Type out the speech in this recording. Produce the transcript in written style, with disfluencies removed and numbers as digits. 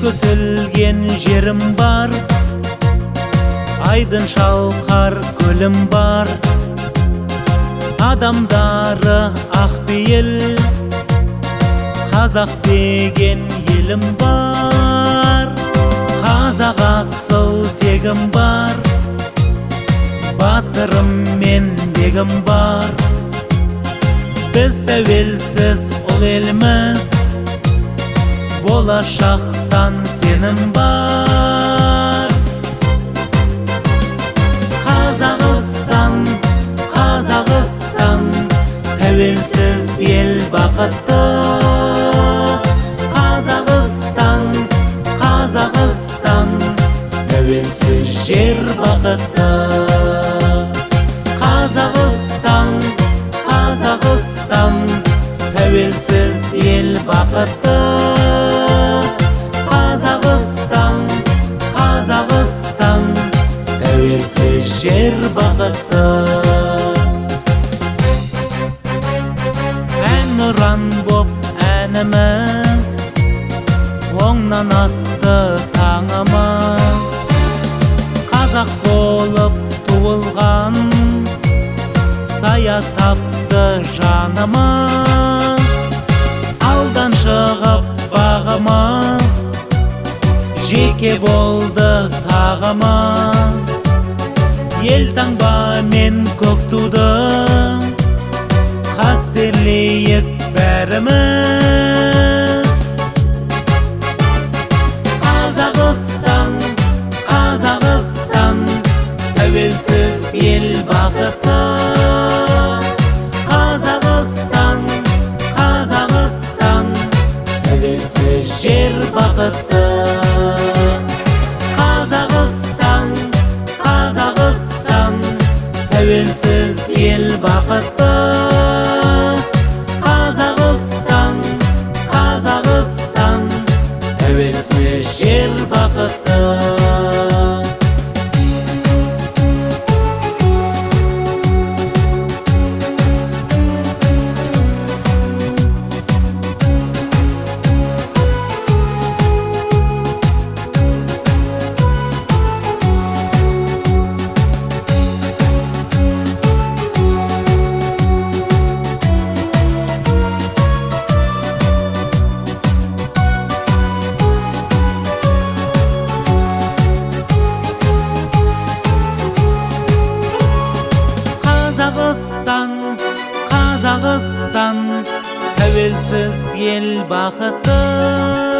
көсілген жерім бар, айдын шалқар көлім бар. Адамдары ақпейіл, қазақ деген елім бар. Қазақ асыл тегім бар, батырым мен дегім бар. Біз тәуелсіз ұл елміз, болашақтан сенім бар. Қазақстан, Қазақстан, тәуелсіз ел бақытты. Қазақстан, Қазақстан, тәуелсіз жер бақытты. Қазақстан, Қазақстан, тәуелсіз ел бақытты. Қазақстан, Қазақстан, тәуелсіз жер бақытты. Әнұран боп әніміз, оңнан атты таңымыз. Қазақ болып туылған, сая тапты жанымыз. Алдан шығып бағымыз, жеке болды тағымыз. Ел таңба мен көк туды, қастерлейік бәріміз. Қазақстан, Қазақстан, тәуелсіз ел бақытты. Қазақстан, Қазақстан, тәуелсіз жер бақытты. Қазақстан, Қазақстан, тәуелсіз ел бақытты. Қазақстан, Қазақстан, тәуелсіз жер бақытты. Қазақстан, Қазақстан, тәуелсіз ел бақытты.